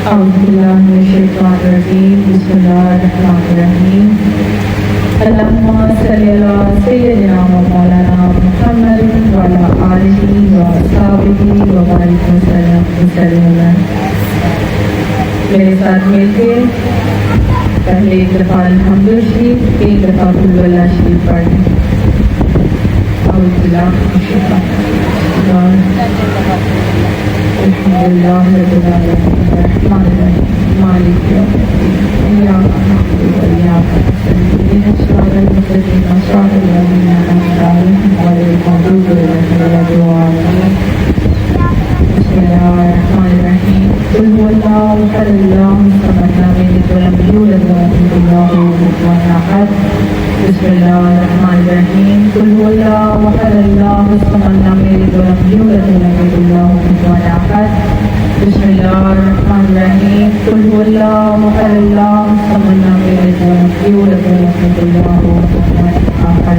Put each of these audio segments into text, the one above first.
أعوذ بالله من الشيطان الرجيم بسم الله الرحمن الرحيم اللهم صل على سيدنا ومولانا محمد وعلى آله وصحبه وبارك وسلم میرے ساتھ مل کے پہلے ایک دفعہ الحمد شریف ایک دفعہ قل هو اللہ شریف پڑھیں. أعوذ بالله من الشيطان الحمد لله رب العالمين الرحمن الرحيم مالك يوم الدين إياك نعبد وإياك نستعين اهدنا الصراط المستقيم صراط الذين أنعمت عليهم غير المغضوب عليهم ولا الضالين. بسم الله الرحمن الرحيم قل هو الله أحد الله الصمد لم يلد ولم يولد ولم يكن له كفوا أحد. بسم الله الرحمن الرحيم قل هو الله أحد الله الصمد لم يلد ولم يولد ولم يكن له كفوا أحد. بسم الله الرحمن الرحيم قل هو الله أحد الله الصمد لم يلد ولم يولد ولم يكن له كفوا أحد.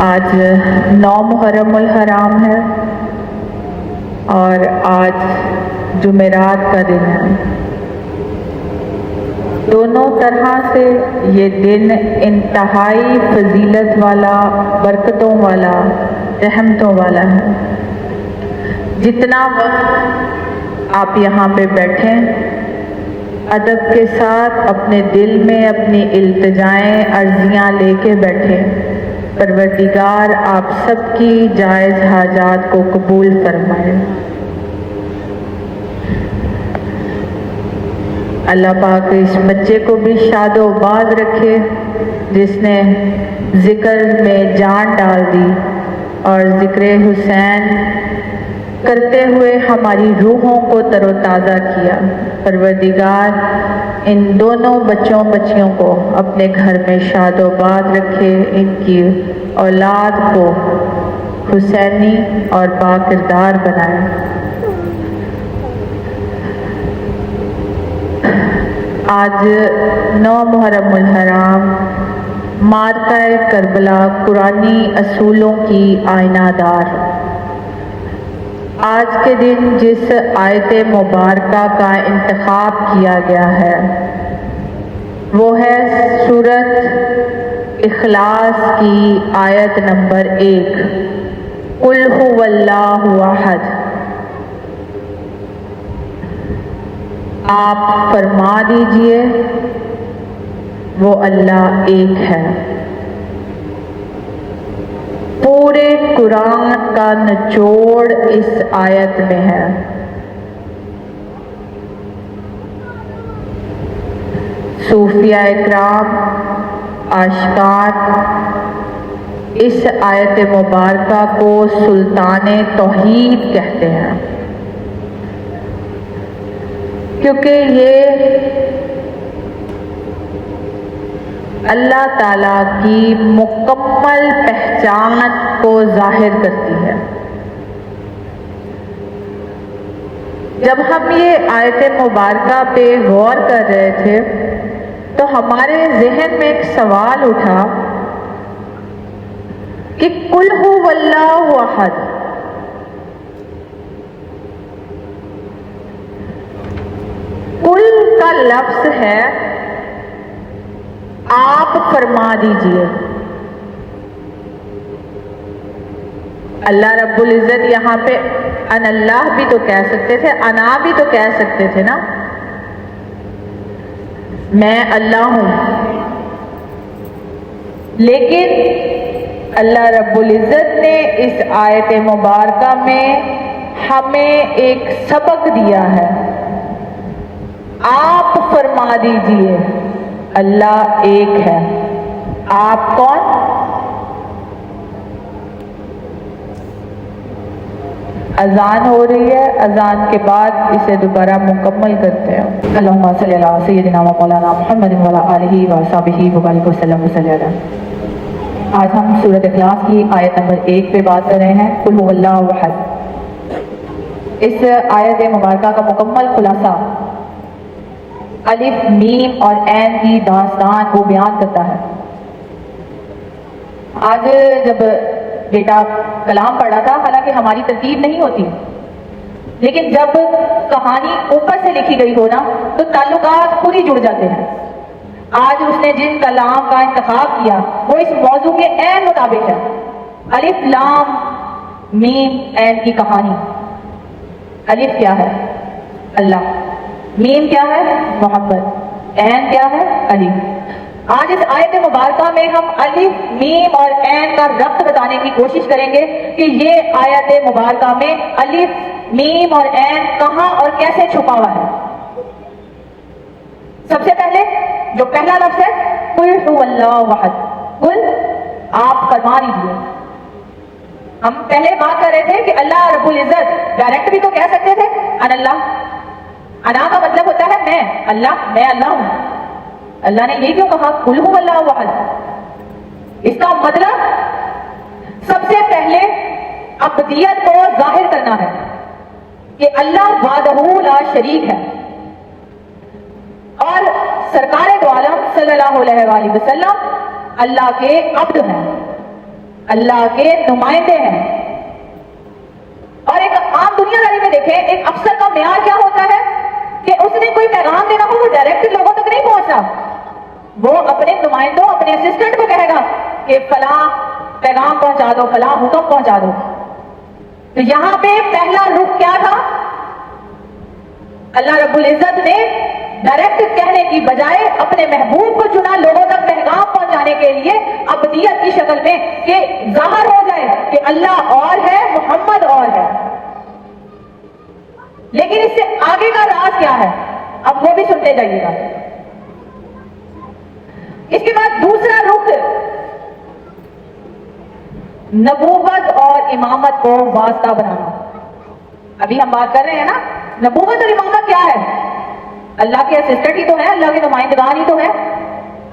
آج 9 محرم الحرام ہے اور آج جمعرات کا دن ہے. دونوں طرح سے یہ دن انتہائی فضیلت والا، برکتوں والا، رحمتوں والا ہے. جتنا وقت آپ یہاں پہ بیٹھیں ادب کے ساتھ اپنے دل میں اپنی التجائیں عرضیاں لے کے بیٹھیں. پروردگار آپ سب کی جائز حاجات کو قبول فرمائے. اللہ پاک اس بچے کو بھی شاد و باز رکھے جس نے ذکر میں جان ڈال دی اور ذکر حسین کرتے ہوئے ہماری روحوں کو تر و تازہ کیا. پروردگار ان دونوں بچوں بچیوں کو اپنے گھر میں شاد و باز رکھے، ان کی اولاد کو حسینی اور باکردار بنائے. آج 9 محرم الحرام معرکہ کربلا قرآنی اصولوں کی آئینہ دار. آج کے دن جس آیت مبارکہ کا انتخاب کیا گیا ہے وہ ہے سورۃ اخلاص کی آیت نمبر 1 قل هو اللہ احد. آپ فرما دیجئے وہ اللہ ایک ہے. پورے قرآن کا نچوڑ اس آیت میں ہے. صوفیہ اکرام، عاشقان اس آیت مبارکہ کو سلطان توحید کہتے ہیں کیونکہ یہ اللہ تعالیٰ کی مکمل پہچان کو ظاہر کرتی ہے. جب ہم یہ آیت مبارکہ پہ غور کر رہے تھے تو ہمارے ذہن میں ایک سوال اٹھا کہ قل هو اللہ احد، قل کا لفظ ہے آپ فرما دیجئے. اللہ رب العزت یہاں پہ ان اللہ بھی تو کہہ سکتے تھے، انا بھی تو کہہ سکتے تھے نا، میں اللہ ہوں. لیکن اللہ رب العزت نے اس آیت مبارکہ میں ہمیں ایک سبق دیا ہے. آپ فرما دیجئے اللہ ایک ہے. آپ کون؟ اذان ہو رہی ہے، اذان کے بعد اسے دوبارہ مکمل کرتے ہیں. اللہم صلی علی سیدنا و مولانا محمد و علی آلہ و صحبہ وبارک وسلم وصلی علی. آج ہم سورۃ اخلاص کی آیت نمبر 1 پہ بات کر رہے ہیں قل هو اللہ احد. اس آیت مبارکہ کا مکمل خلاصہ الف میم اور عین کی داستان کو بیان کرتا ہے. آج جب بیٹا کلام پڑھ رہا تھا، حالانکہ ہماری ترتیب نہیں ہوتی، لیکن جب کہانی اوپر سے لکھی گئی ہو نا تو تعلقات خود ہی جڑ جاتے ہیں. آج اس نے جن کلام کا انتخاب کیا وہ اس موضوع کے عین مطابق ہے. الف لام میم عین کی کہانی. الف کیا ہے؟ اللہ. میم کیا ہے؟ محمد. عین کیا ہے؟ علی. آج اس آیت مبارکہ میں ہم الف میم اور عین کا ربط بتانے کی کوشش کریں گے کہ یہ آیت مبارکہ میں الف میم اور عین کہاں اور کیسے چھپا ہوا ہے. سب سے پہلے جو پہلا لفظ ہے قل هو اللہ احد. قل آپ فرما لیجیے. ہم پہلے بات کر رہے تھے کہ اللہ رب العزت ڈائریکٹ بھی تو کہہ سکتے تھے ان اللہ. انا کا مطلب ہوتا ہے میں اللہ ہوں. اللہ نے یہ کیوں کہا قل هو اللہ احد؟ اس کا مطلب سب سے پہلے عبدیت کو ظاہر کرنا ہے کہ اللہ وحدہ لا شریک ہے اور سرکار دو عالم صلی اللہ علیہ وآلہ وسلم اللہ کے عبد ہیں، اللہ کے نمائندے ہیں. اور ایک عام دنیا داری میں دیکھیں ایک افسر کا معیار کیا ہوتا ہے کہ اس نے کوئی پیغام دینا ہو وہ ڈائریکٹ لوگوں تک نہیں پہنچا، وہ اپنے نمائندوں اپنے اسسٹنٹ کو کہے گا کہ فلاں پیغام پہنچا دو، فلاں حکم پہنچا دو. تو یہاں پہ پہلا رخ کیا تھا؟ اللہ رب العزت نے ڈائریکٹ کہنے کی بجائے اپنے محبوب کو چنا لوگوں تک پیغام پہنچانے کے لیے عبدیت کی شکل میں کہ ظاہر ہو جائے کہ اللہ اور ہے محمد اور ہے. لیکن اس سے آگے کا راز کیا ہے اب وہ بھی سنتے جائیے گا. اس کے بعد دوسرا رخ نبوت اور امامت کو واسطہ بنانا. ابھی ہم بات کر رہے ہیں نا نبوت اور امامت کیا ہے؟ اللہ کے اسسٹنٹ ہی تو ہے، اللہ کے نمائندگان ہی تو ہے.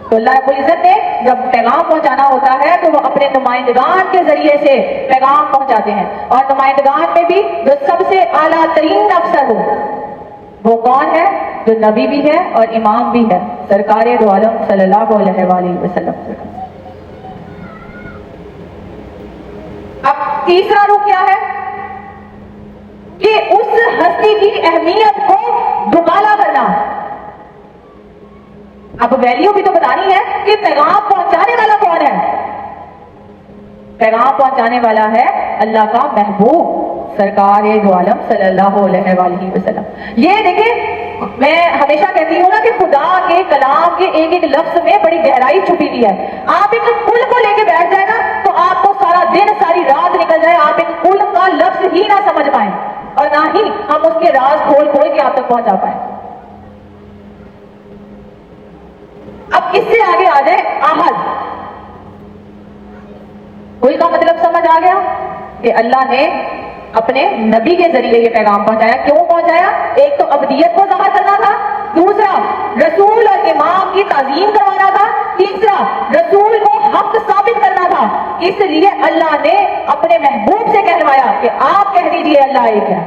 تو اللہ رب العزت نے جب پیغام پہنچانا ہوتا ہے تو وہ اپنے نمائندگان کے ذریعے سے پیغام پہنچاتے ہیں. اور نمائندگان میں بھی جو سب سے اعلیٰ ترین افسر ہو وہ کون ہے؟ جو نبی بھی ہے اور امام بھی ہے، سرکار دو عالم صلی اللہ علیہ وآلہ وسلم. اب تیسرا رخ کیا ہے کہ اس ہستی کی اہمیت کو دوبالا کرنا. اب ویلیو بھی تو بتانی ہے کہ پیغام پہنچانے والا کون ہے. پیغام پہنچانے والا ہے اللہ کا محبوب سرکار دو عالم صلی اللہ علیہ وآلہ وسلم. یہ دیکھیں میں ہمیشہ کہتی ہوں نا کہ خدا کے کلام کے ایک ایک لفظ میں بڑی گہرائی چھپی ہوئی ہے. آپ ایک کل کو لے کے بیٹھ جائے نا تو آپ کو سارا دن ساری رات نکل جائے، آپ ایک کل کا لفظ ہی نہ سمجھ پائیں اور نہ ہی ہم اس کے راز کھول کے آپ تک پہنچا پائیں. اب اس سے آگے آ جائے احد. کل کا مطلب سمجھ آ گیا کہ اللہ نے اپنے نبی کے ذریعے یہ پیغام پہنچایا. کیوں پہنچایا؟ ایک تو عبدیت کو ظاہر کرنا تھا، دوسرا رسول اور امام کی تعظیم کروانا تھا، تیسرا رسول کو حق ثابت کرنا تھا. اس لیے اللہ نے اپنے محبوب سے کہلوایا کہ آپ کہہ دیجئے اللہ ایک ہے.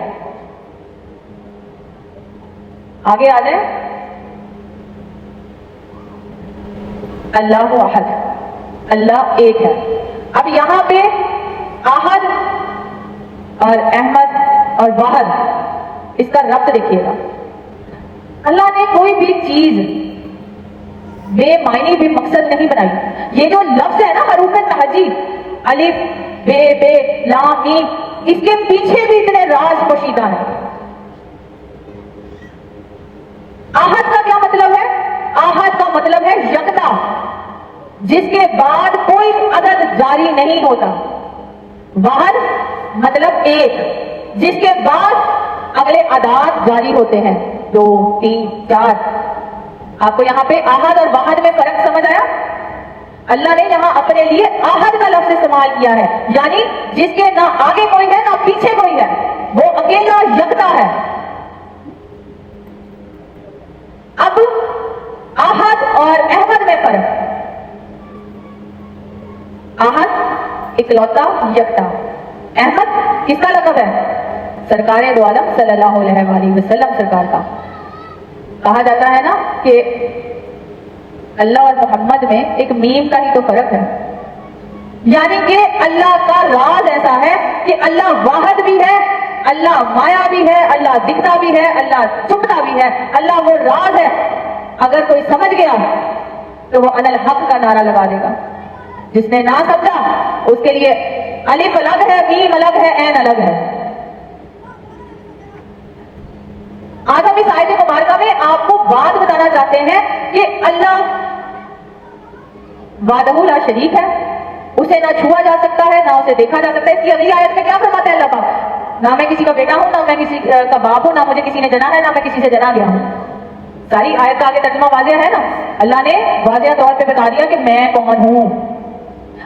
آگے آ جائیں اللہ احد، اللہ ایک ہے. اب یہاں پہ احد اور احمد اور واحد اس کا ربط دیکھیے گا. اللہ نے کوئی بھی چیز بے معنی بے مقصد نہیں بنائی. یہ جو لفظ ہے نا حروف تہجی الف بے لام میم، اس کے پیچھے بھی اتنے راز پوشیدہ ہیں. احد کا کیا مطلب ہے؟ احد کا مطلب ہے یکتا، جس کے بعد کوئی عدد جاری نہیں ہوتا. واحد مطلب ایک، جس کے بعد اگلے اعداد جاری ہوتے ہیں، 2 3 4. آپ کو یہاں پہ احد اور واحد میں فرق سمجھ آیا؟ اللہ نے یہاں اپنے لیے احد کا لفظ استعمال کیا ہے، یعنی جس کے نہ آگے کوئی ہے نہ پیچھے کوئی ہے، وہ اکیلا یکتا ہے. اب احد اور احمد میں فرق. احد اکلوتا یکتا، احمد کس کا لقب ہے؟ سرکار دو عالم صلی اللہ علیہ وآلہ وسلم سرکار کا. کہا جاتا ہے نا کہ اللہ اور محمد میں ایک میم کا ہی تو فرق ہے. یعنی کہ اللہ کا راز ایسا ہے کہ اللہ واحد بھی ہے، اللہ مایا بھی ہے، اللہ دکھتا بھی ہے، اللہ چھپتا بھی ہے، اللہ وہ راز ہے۔ اگر کوئی سمجھ گیا تو وہ ان الحق کا نعرہ لگا دے گا، جس نے نہ سمجھا اس کے لیے الف الگ ہے، میم الگ ہے، عین الگ ہے۔ آج ہم اس آیت مبارکہ میں آپ کو بات بتانا چاہتے ہیں کہ اللہ وحدہ لا شریک ہے، اسے نہ چھوا جا سکتا ہے، نہ اسے دیکھا جا سکتا ہے۔ اس کی اگلی آیت میں کیا فرماتا ہے اللہ پاک؟ نہ میں کسی کا بیٹا ہوں، نہ میں کسی کا باپ ہوں، نہ مجھے کسی نے جنا ہے، نہ میں کسی سے جنا گیا ہوں۔ ساری آیت کا آگے ترجمہ واضح ہے نا، اللہ نے واضح طور پہ بتا دیا کہ میں کون ہوں۔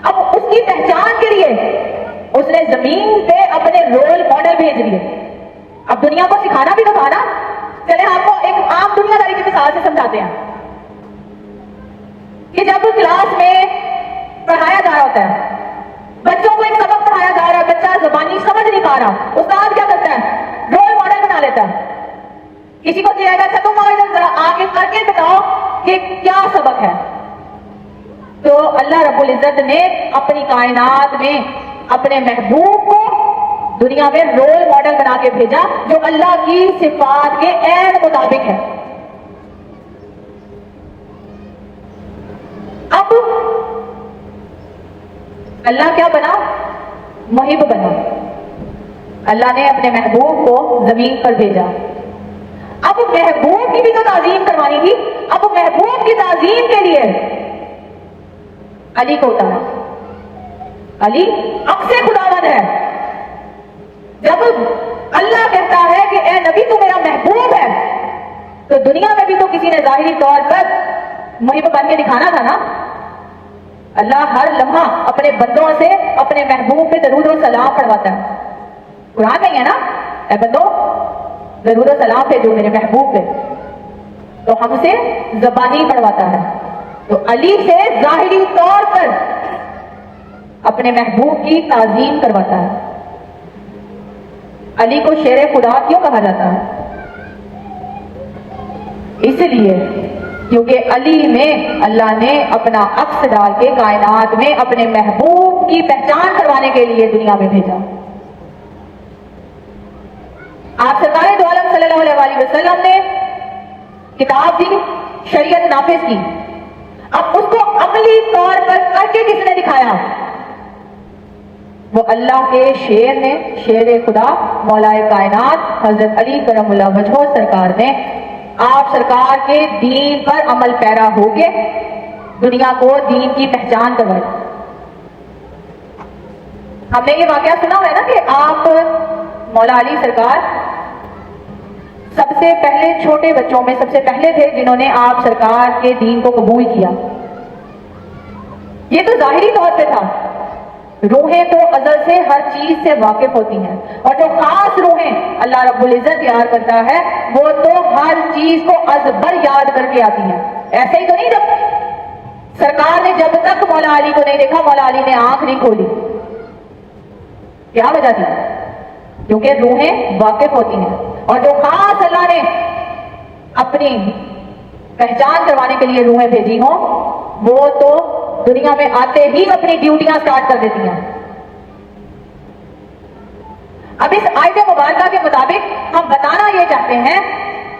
اب اس کی پہچان کے لیے اس نے زمین پہ اپنے رول ماڈل بھیج دیے۔ اب دنیا کو سکھانا بھی تو تھا نا، چلے آپ کو ایک عام دنیا داری کی مثال سے سمجھاتے ہیں کہ جب کلاس میں پڑھایا جا رہا ہوتا ہے، بچوں کو ایک سبق پڑھایا جا رہا ہے، بچہ زبانی سمجھ نہیں پا رہا، استاد کیا کرتا ہے؟ رول ماڈل بنا لیتا ہے۔ کسی کو دیا گا اچھا تم ذرا آگے کر کے بتاؤ کہ کیا سبق ہے۔ تو اللہ رب العزت نے اپنی کائنات میں اپنے محبوب کو دنیا میں رول ماڈل بنا کے بھیجا جو اللہ کی صفات کے عین مطابق ہے۔ اب اللہ کیا بنا؟ محب بنا۔ اللہ نے اپنے محبوب کو زمین پر بھیجا۔ اب محبوب کی بھی تو تعظیم کروانی تھی، اب محبوب کی تعظیم کے لیے علی کو اتارا۔ علی عکس خداوند ہے۔ جب اللہ کہتا ہے کہ اے نبی تو میرا محبوب ہے، تو دنیا میں بھی تو کسی نے ظاہری طور پر محب بن کے دکھانا تھا نا۔ اللہ ہر لمحہ اپنے بندوں سے اپنے محبوب پہ درود و سلام پڑھواتا ہے۔ قرآن نہیں ہے نا، اے بندو درود و سلام بھیجو میرے محبوب پہ، تو ہم سے زبانی پڑھواتا ہے۔ تو علی سے ظاہری طور پر اپنے محبوب کی تعظیم کرواتا ہے۔ علی کو شیر خدا کیوں کہا جاتا ہے؟ اس لیے کیونکہ علی میں اللہ نے اپنا عکس ڈال کے کائنات میں اپنے محبوب کی پہچان کروانے کے لیے دنیا میں بھیجا۔ آپ سرکار دو عالم صلی اللہ علیہ وسلم نے کتاب دی، شریعت نافذ کی، اب اس کو عملی طور پر کر کے کس نے دکھایا؟ وہ اللہ کے شیر نے، شیر خدا مولا کائنات حضرت علی کرم اللہ وجہہ سرکار نے آپ سرکار کے دین پر عمل پیرا ہو کے دنیا کو دین کی پہچان کروائی۔ ہم نے یہ واقعہ سنا ہے نا کہ آپ مولا علی سرکار سب سے پہلے چھوٹے بچوں میں سب سے پہلے تھے جنہوں نے آپ سرکار کے دین کو قبول کیا۔ یہ تو ظاہری طور پہ تھا، روحیں تو ازل سے ہر چیز سے واقف ہوتی ہیں، اور جو خاص روحیں اللہ رب العزت تیار کرتا ہے وہ تو ہر چیز کو ازبر یاد کر کے آتی ہیں۔ ایسے ہی تو نہیں، جب سرکار نے جب تک مولا علی کو نہیں دیکھا مولا علی نے آنکھ نہیں کھولی۔ کیا وجہ تھی؟ کیونکہ روحیں واقف ہوتی ہیں، اور جو خاص اللہ نے اپنی پہچان کروانے کے لیے روحیں بھیجی ہوں وہ تو دنیا میں آتے ہی اپنی ڈیوٹیاں سٹارٹ کر دیتی ہیں۔ اب اس آیت مبارکہ کے مطابق ہم بتانا یہ چاہتے ہیں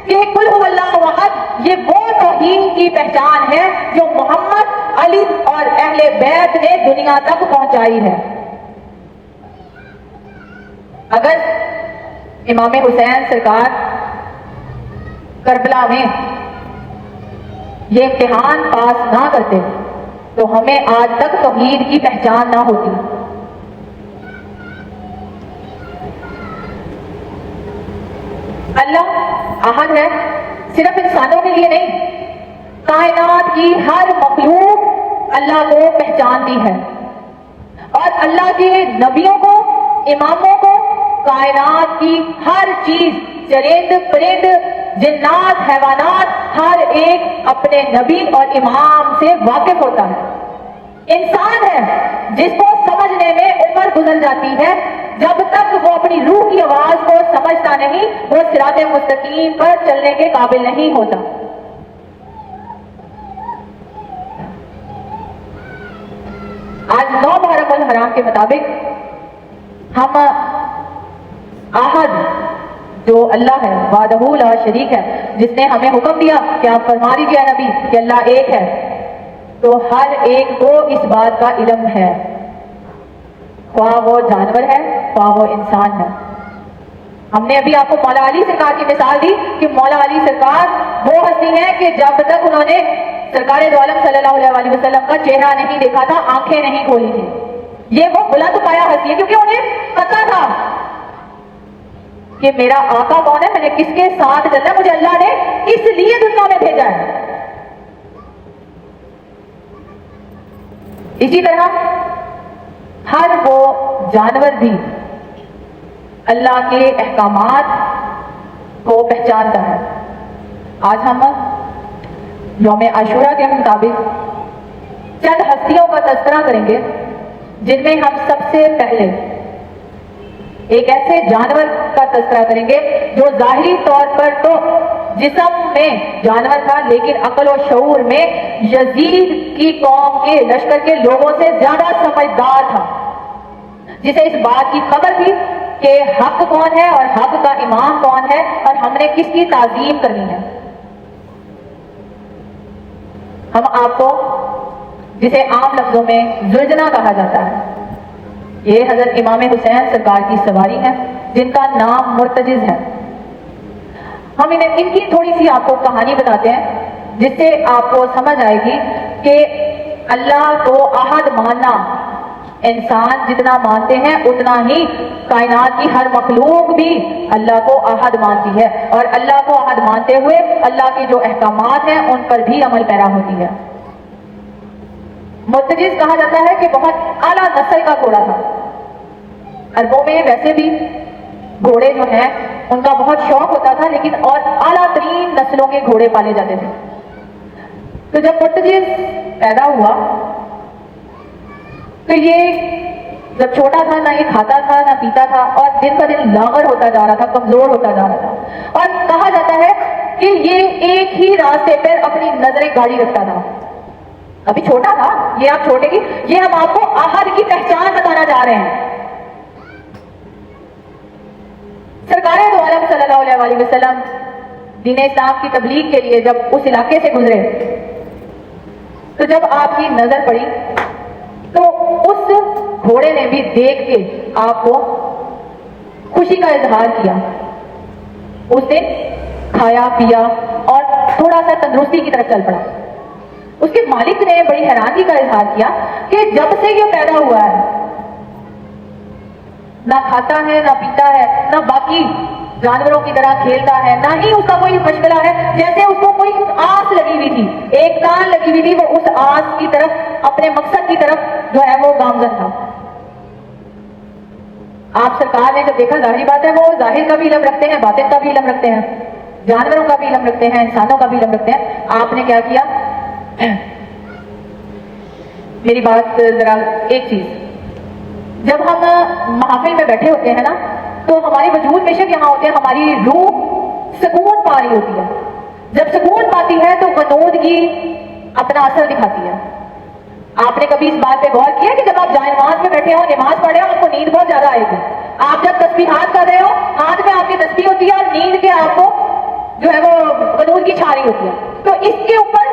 کہ قل هو اللہ احد یہ وہ توحید کی پہچان ہے جو محمد، علی اور اہل بیت نے دنیا تک پہنچائی ہے۔ اگر امام حسین سرکار کربلا میں یہ امتحان پاس نہ کرتے تو ہمیں آج تک توحید کی پہچان نہ ہوتی۔ اللہ احد ہے، صرف انسانوں کے لیے نہیں، کائنات کی ہر مخلوق اللہ کو پہچانتی ہے، اور اللہ کے نبیوں کو، اماموں کو کائنات کی ہر چیز، چرند پرند، جنات، حیوانات، ہر ایک اپنے نبی اور امام سے واقف ہوتا ہے۔ انسان ہے جس کو سمجھنے میں عمر گزر جاتی ہے، جب تک وہ اپنی روح کی آواز کو سمجھتا نہیں وہ صراط مستقیم پر چلنے کے قابل نہیں ہوتا۔ آج 9 محرم الحرام کے مطابق ہم عہد جو اللہ ہے وحدہ لا شریک ہے، جس نے ہمیں حکم دیا کہ آپ فرما دیجیے نبی کہ اللہ ایک ہے، تو ہر ایک کو اس بات کا علم ہے، خواہ وہ جانور ہے خواہ وہ انسان ہے۔ ہم نے ابھی آپ کو مولا علی سرکار کی مثال دی کہ مولا علی سرکار وہ ہستی ہیں کہ جب تک انہوں نے سرکار دو عالم صلی اللہ علیہ وسلم کا چہرہ نہیں دیکھا تھا، آنکھیں نہیں کھولی تھی۔ یہ وہ بلند پایا ہستی ہے کیونکہ انہیں پتا تھا کہ میرا آقا کون ہے، میں نے کس کے ساتھ چلنا ہے، مجھے اللہ نے اس لیے دنیا میں بھیجا ہے۔ اسی طرح ہر وہ جانور بھی اللہ کے احکامات کو پہچانتا ہے۔ آج ہم یوم عاشورہ کے مطابق چند ہستیوں کا تذکرہ کریں گے جن میں ہم سب سے پہلے ایک ایسے جانور کا تذکرہ کریں گے جو ظاہری طور پر تو جسم میں جانور تھا لیکن عقل و شعور میں یزید کی قوم کے لشکر کے لوگوں سے زیادہ سمجھدار تھا، جسے اس بات کی خبر تھی کہ حق کون ہے اور حق کا امام کون ہے اور ہم نے کس کی تعظیم کرنی ہے۔ ہم آپ کو جسے عام لفظوں میں زلجنا کہا جاتا ہے، یہ حضرت امام حسین سرکار کی سواری ہے جن کا نام مرتجز ہے۔ ہم ان کی تھوڑی سی آپ کو کہانی بتاتے ہیں جس سے آپ کو سمجھ آئے گی کہ اللہ کو احد ماننا، انسان جتنا مانتے ہیں اتنا ہی کائنات کی ہر مخلوق بھی اللہ کو احد مانتی ہے، اور اللہ کو احد مانتے ہوئے اللہ کے جو احکامات ہیں ان پر بھی عمل پیرا ہوتی ہے۔ مرتجز کہا جاتا ہے کہ بہت اعلیٰ نسل کا گھوڑا تھا۔ عربوں میں ویسے بھی گھوڑے جو ہیں ان کا بہت شوق ہوتا تھا، لیکن اور اعلیٰ ترین نسلوں کے گھوڑے پالے جاتے تھے۔ تو جب مرتجز پیدا ہوا تو یہ جب چھوٹا تھا نہ یہ کھاتا تھا نہ پیتا تھا، اور دن بہ دن لاغر ہوتا جا رہا تھا، کمزور ہوتا جا رہا تھا، اور کہا جاتا ہے کہ یہ ایک ہی راستے پر اپنی نظریں گاڑی رکھتا تھا۔ ابھی چھوٹا تھا، یہ آپ چھوٹے کی، یہ ہم آپ کو احد کی پہچان بتانا چاہ رہے ہیں۔ سرکار دو عالم صلی اللہ علیہ وسلم دین اسلام کی تبلیغ کے لیے جب اس علاقے سے گزرے تو جب آپ کی نظر پڑی تو اس گھوڑے نے بھی دیکھ کے آپ کو خوشی کا اظہار کیا۔ اس نے کھایا پیا اور تھوڑا سا تندرستی کی طرف چل پڑا۔ اس کے مالک نے بڑی حیرانی کا اظہار کیا کہ جب سے یہ پیدا ہوا ہے نہ کھاتا ہے نہ پیتا ہے نہ باقی جانوروں کی طرح کھیلتا ہے، نہ ہی اس کا کوئی مشغلہ ہے، جیسے اس کو کوئی آس لگی ہوئی تھی، ایک تان لگی ہوئی تھی، وہ اس آس کی طرف، اپنے مقصد کی طرف جو ہے وہ گامزن تھا۔ آپ سرکار نے جب دیکھا، ظاہری بات ہے وہ ظاہر کا بھی علم رکھتے ہیں، باطن کا بھی علم رکھتے ہیں، جانوروں کا بھی علم رکھتے ہیں، انسانوں کا بھی علم رکھتے ہیں۔ آپ نے کیا کیا؟ میری بات ذرا ایک چیز، جب ہم محافل میں بیٹھے ہوتے ہیں نا تو ہمارے وجود بے شک یہاں ہوتے ہیں، ہماری روح سکون پا رہی ہوتی ہے۔ جب سکون پاتی ہے تو غنودگی اپنا اثر دکھاتی ہے۔ آپ نے کبھی اس بات پہ غور کیا کہ جب آپ جائے نماز میں بیٹھے ہو، نماز پڑھ رہے ہو، آپ کو نیند بہت زیادہ آئے گی۔ آپ جب تسبیحات کر رہے ہو، ہاتھ میں آپ کی تسبیح ہوتی ہے اور نیند کے آپ کو جو ہے وہ غنودگی چھا رہی ہوتی ہے، تو اس کے اوپر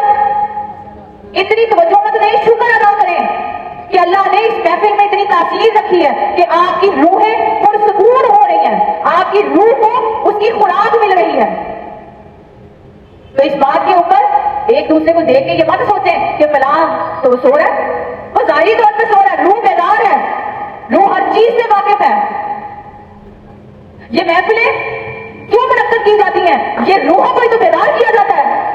اتنی توجہ مت نہیں، شکر ادا کریں کہ اللہ نے اس محفل میں اتنی تاثیر رکھی ہے کہ آپ کی روحیں پرسکون ہو رہی ہیں، آپ کی روح کو اس کی خوراک مل رہی ہے۔ تو اس بات کے اوپر ایک دوسرے کو دیکھ کے یہ مت سوچیں کہ فلاں تو وہ سو رہا ہے، وہ ظاہری طور پہ سو رہا ہے، روح بیدار ہے، روح ہر چیز سے واقف ہے۔ یہ محفلیں کیوں منعقد کی جاتی ہیں؟ یہ روحوں کو ہی تو بیدار کیا جاتا ہے۔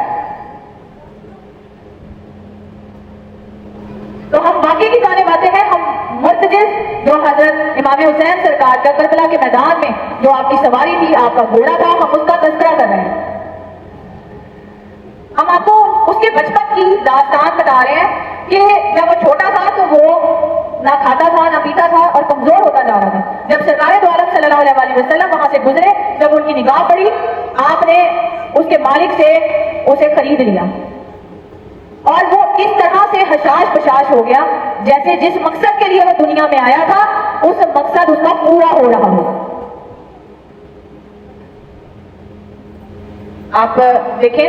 تو ہم واقعی کی جانے والے ہیں، ہم مرتجز جو حضرت امام حسین سرکار کا کربلا کے میدان میں جو آپ کی سواری تھی، آپ کا گھوڑا تھا، ہم اس کا تذکرہ کر رہے ہیں۔ ہم آپ کو اس کے بچپن کی داستان بتا رہے ہیں کہ جب وہ چھوٹا تھا تو وہ نہ کھاتا تھا نہ پیتا تھا اور کمزور ہوتا جا رہا تھا۔ جب سرکار دو عالم صلی اللہ علیہ وسلم وہاں سے گزرے، جب ان کی نگاہ پڑی، آپ نے اس کے مالک سے اسے خرید لیا۔ اور وہ اس طرح سے حشاش بشاش ہو گیا جیسے جس مقصد کے لیے وہ دنیا میں آیا تھا اس مقصد اس کا پورا ہو رہا ہو. آپ دیکھیں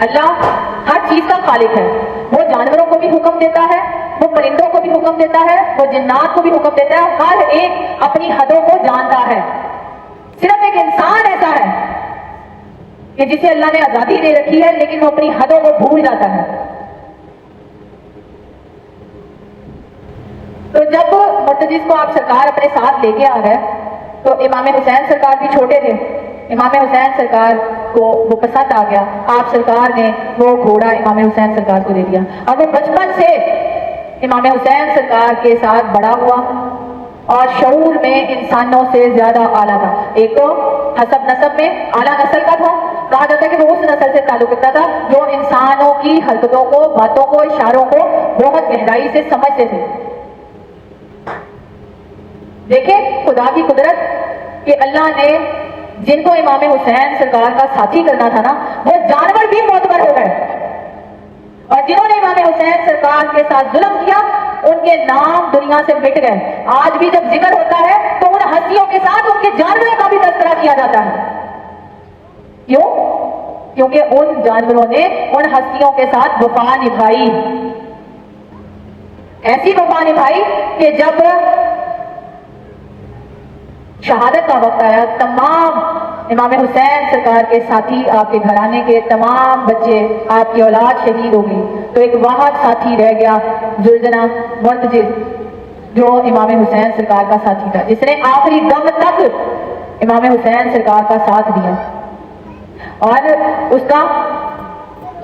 اللہ ہر چیز کا خالق ہے. وہ جانوروں کو بھی حکم دیتا ہے, وہ پرندوں کو بھی حکم دیتا ہے, وہ جنات کو بھی حکم دیتا ہے. ہر ایک اپنی حدوں کو جانتا ہے. صرف ایک انسان ایسا ہے کہ جسے اللہ نے آزادی دے رکھی ہے لیکن وہ اپنی حدوں کو بھول جاتا ہے. تو جب مرتجز کو آپ سرکار اپنے ساتھ لے کے آ گئے تو امام حسین سرکار بھی چھوٹے تھے. امام حسین سرکار کو وہ پسند آ گیا. آپ سرکار نے وہ گھوڑا امام حسین سرکار کو دے دیا اور وہ بچپن سے امام حسین سرکار کے ساتھ بڑا ہوا اور شعور میں انسانوں سے زیادہ اعلیٰ تھا. ایک تو حسب نسب میں اعلیٰ نسل کا تھا. کہا جاتا ہے کہ وہ اس نسل سے تعلق رکھتا تھا جو انسانوں کی حرکتوں کو, باتوں کو, اشاروں کو بہت گہرائی سے سمجھتے تھے. دیکھیں خدا کی قدرت کہ اللہ نے جن کو امام حسین سرکار کا ساتھی کرنا تھا نا وہ جانور بھی معتبر ہو گئے, اور جنہوں نے امام حسین سرکار کے ساتھ ظلم کیا ان کے نام دنیا سے مٹ گئے. آج بھی جب ذکر ہوتا ہے تو ان ہستیوں کے ساتھ ان کے جانوروں کا بھی تذکرہ کیا جاتا ہے. کیوں؟ کیونکہ ان جانوروں نے ان ہستیوں کے ساتھ وفا نبھائی, ایسی وفا نبھائی کہ جب شہادت کا وقت آیا تمام امام حسین سرکار کے ساتھی, آپ کے گھرانے کے تمام بچے, آپ کی اولاد شہید ہو گئی تو ایک واحد ساتھی رہ گیا ذوالجناح مرتجز جو امام حسین سرکار کا ساتھی تھا, جس نے آخری دم تک امام حسین سرکار کا ساتھ دیا. اور اس کا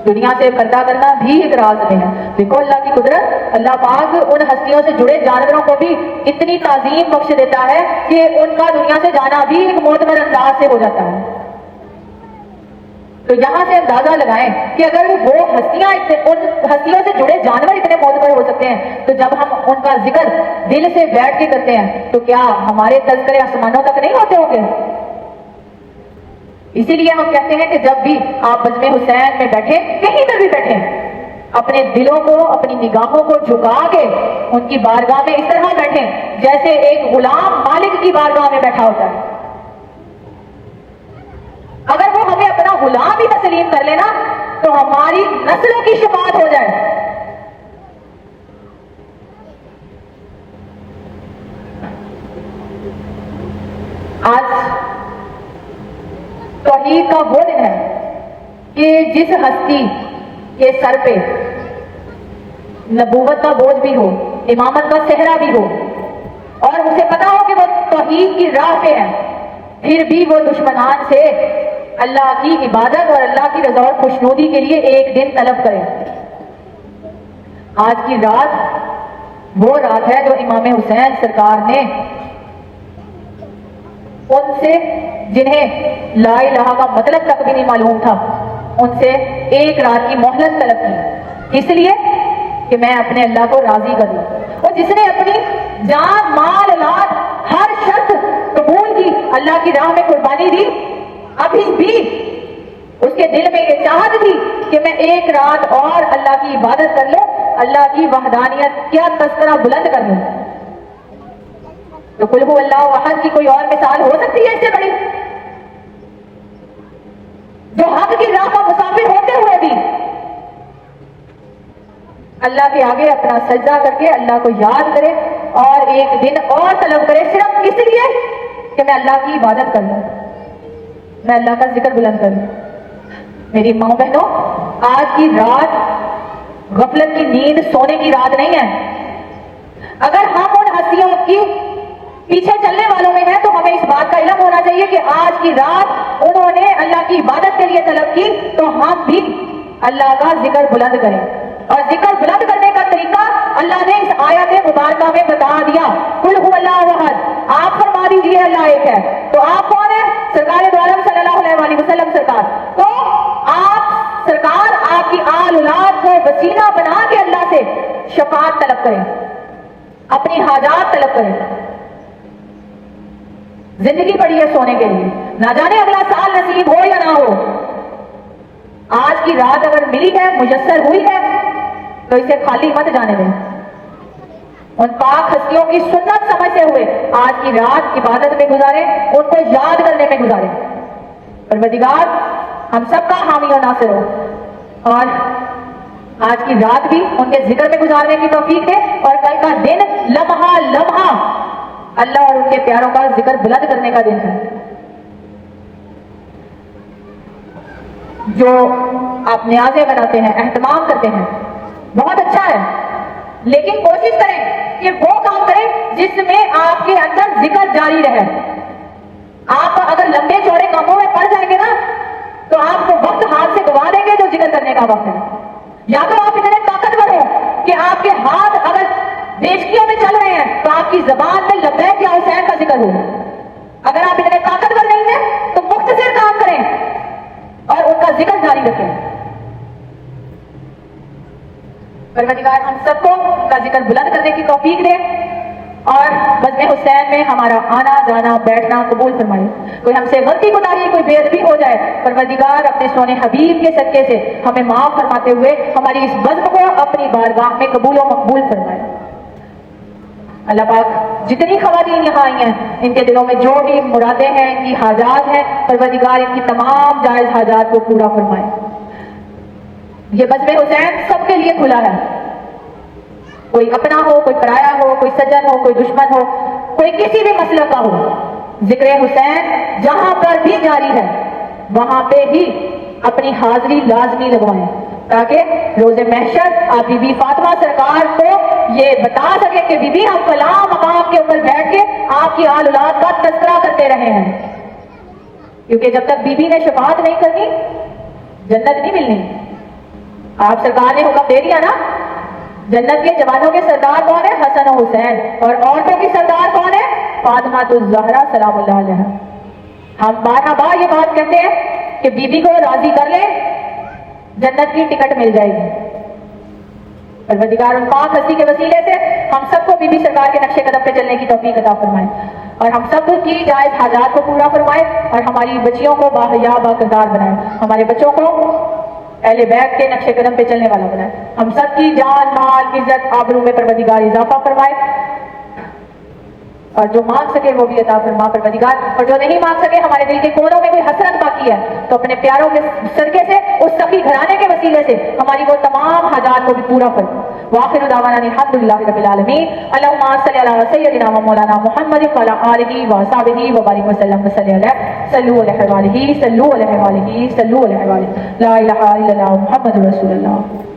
دنیا سے پردہ کرنا بھی ایک راز میں ہے. دیکھو اللہ کی قدرت, اللہ پاک ان ہستیوں سے جڑے جانوروں کو بھی اتنی تعظیم بخش دیتا ہے کہ ان کا دنیا سے جانا بھی ایک معتبر انداز سے ہو جاتا ہے. تو یہاں سے اندازہ لگائیں کہ اگر وہ ہستیاں ان ہستیوں سے جڑے جانور اتنے معتبر ہو سکتے ہیں تو جب ہم ان کا ذکر دل سے بیٹھ کے کرتے ہیں تو کیا ہمارے تذکرے آسمانوں تک نہیں ہوتے ہوں گے؟ اسی لیے ہم کہتے ہیں کہ جب بھی آپ بزم حسین میں بیٹھیں, کہیں پر بھی بیٹھیں, اپنے دلوں کو, اپنی نگاہوں کو جھکا کے ان کی بارگاہ میں اس طرح بیٹھیں جیسے ایک غلام مالک کی بارگاہ میں بیٹھا ہوتا ہے. اگر وہ ہمیں اپنا غلام ہی تسلیم کر لینا تو ہماری نسلوں کی شفاعت ہو جائے. آج توحید کا وہ دن ہے کہ جس ہستی کے سر پہ نبوت کا بوجھ بھی ہو, امامت کا صحرا بھی ہو, اور اسے پتا ہو کہ وہ توحید کی راہ پہ ہے, پھر بھی وہ دشمنان سے اللہ کی عبادت اور اللہ کی رضا اور خوشنودی کے لیے ایک دن طلب کرے. آج کی رات وہ رات ہے جو امام حسین سرکار نے ان سے جنہیں لا الہ کا مطلب تک بھی نہیں معلوم تھا ان سے ایک رات کی مہلت طلب کی, اس لیے کہ میں اپنے اللہ کو راضی کر لوں. اور جس نے اپنی جان, مال, اولاد, ہر شرط قبول کی, اللہ کی راہ میں قربانی دی, ابھی بھی اس کے دل میں یہ چاہت تھی کہ میں ایک رات اور اللہ کی عبادت کر لوں, اللہ کی وحدانیت کیا تذکرہ بلند کر لوں. تو قل هو اللہ احد کی کوئی اور مثال ہو سکتی ہے اس سے بڑی, جو حق کی راہ کا مسافر ہوتے ہوئے بھی اللہ کے آگے اپنا سجدہ کر کے اللہ کو یاد کرے اور ایک دن اور طلب کرے صرف اس لیے کہ میں اللہ کی عبادت کر لوں, میں اللہ کا ذکر بلند کر لوں. میری ماں بہنوں, آج کی رات غفلت کی نیند سونے کی رات نہیں ہے. اگر ہم ان ہستیوں کی پیچھے چلنے والوں میں ہیں تو ہمیں اس بات کا علم ہونا چاہیے کہ آج کی رات انہوں نے اللہ کی عبادت کے لیے طلب کی تو ہم بھی اللہ کا ذکر بلند کریں. اور ذکر بلند کرنے کا طریقہ اللہ نے اس آیت مبارکہ میں بتا دیا, قل هو اللہ احد, آپ فرما دیجیے اللہ ایک ہے. تو آپ کون ہیں؟ سرکار دو عالم صلی اللہ علیہ وسلم سرکار. تو آپ سرکار آپ کی آل اولاد کو وسیلہ بنا کے اللہ سے شفاعت طلب کریں, اپنی حاجات طلب کریں. زندگی پڑی ہے سونے کے لیے, نہ جانے اگلا سال نصیب ہو یا نہ ہو. آج کی رات اگر ملی ہے، میسر ہوئی ہے، تو اسے خالی مت جانے دیں. ان پاک ہستیوں کی سنت سمجھتے ہوئے آج کی رات عبادت میں گزارے، ان کو یاد کرنے میں گزارے. پروردگار ہم سب کا حامی و ناصر ہو، اور آج کی رات بھی ان کے ذکر میں گزارنے کی توفیق دے، اور کل کا دن لمحہ لمحہ اللہ اور ان کے پیاروں کا ذکر بلند کرنے کا دن ہے. جو آپ نیازیں بناتے ہیں، اہتمام کرتے ہیں، بہت اچھا ہے، لیکن کوشش کریں کہ وہ کام کریں جس میں آپ کے اندر ذکر جاری رہے. آپ اگر لمبے چوڑے کاموں میں پڑ جائیں گے نا، تو آپ کو وقت ہاتھ سے گوا دیں گے جو ذکر کرنے کا وقت ہے. یا تو آپ اتنے طاقتور ہو کہ آپ کے ہاتھ اگر بیشکیوں میں چل رہے ہیں تو آپ کی زبان میں لبیک یا حسین کا ذکر ہو. اگر آپ اتنے طاقتور نہیں ہیں تو مختصر کام کریں اور ان کا ذکر جاری رکھیں. پروردگار ہم سب کو ان کا ذکر بلند کرنے کی توفیق دے، اور بزم حسین میں ہمارا آنا جانا بیٹھنا قبول فرمائے. کوئی ہم سے غلطی کوتاہی، کوئی بے ادبی ہو جائے، پروردگار اپنے سونے حبیب کے صدقے سے ہمیں معاف فرماتے ہوئے ہماری اس بزم کو اپنی بارگاہ میں قبول و مقبول فرمائے. اللہ پاک جتنی خواتین یہاں آئی ہیں، ان کے دلوں میں جو بھی مرادیں ہیں، ان کی حاجات ہیں، پروردگار ان کی تمام جائز حاجات کو پورا فرمائے. یہ بزم حسین سب کے لیے کھلا ہے، کوئی اپنا ہو، کوئی پرایا ہو، کوئی سجن ہو، کوئی دشمن ہو، کوئی کسی بھی مسلک کا ہو. ذکر حسین جہاں پر بھی جاری ہے وہاں پہ ہی اپنی حاضری لازمی لگوائیں، تاکہ روز محشر آپ بی بی فاطمہ سرکار کو یہ بتا سکے کہ بی بی ہم فلاں مقام کے اوپر بیٹھ کے آپ کی آل اولاد کا تذکرہ کرتے رہے ہیں. کیونکہ جب تک بی بی نے شفاعت نہیں کرنی، جنت نہیں ملنی. آپ سرکار نے حکم دے دیا نا، جنت کے جوانوں کے سردار کون ہے؟ حسن و حسین. اور عورتوں کی سردار کون ہے؟ فاطمہ الزہرا سلام اللہ علیہ. ہم بار بار یہ بات کہتے ہیں کہ بی بی کو راضی کر لیں، جنت کی ٹکٹ مل جائے گی. پروردگار ان پاک ہستی کے وسیلے سے ہم سب کو بی بی سرکار کے نقش قدم پہ چلنے کی توفیق عطا فرمائے، اور ہم سب کی جائز حاجات کو پورا فرمائے، اور ہماری بچیوں کو باحیا با کردار بنائے، ہمارے بچوں کو اہل بیت کے نقش قدم پہ چلنے والا بنائے. ہم سب کی جان مال عزت آبرو میں پروردگار اضافہ فرمائے، اور جو مانگ سکے وہ بھی عطا فرما پروردگار، اور جو نہیں مانگ سکے، ہمارے دل کے کونوں میں کوئی حسرت باقی ہے تو اپنے پیاروں کے صدقے سے، اس سخی گھرانے کے وسیلے سے ہماری وہ تمام حاجات کو بھی پورا فرما. وآخر دعوانا الحمدللہ رب العالمین. اللہم صلی علی سیدنا و مولانا محمد وعلی آلہ وصحبہ وبارک وسلم وصلی علیہ صلو علیہ وآلہ صلو علیہ وآلہ صلو علیہ وآلہ. لا الہ الا اللہ محمد رسول اللہ.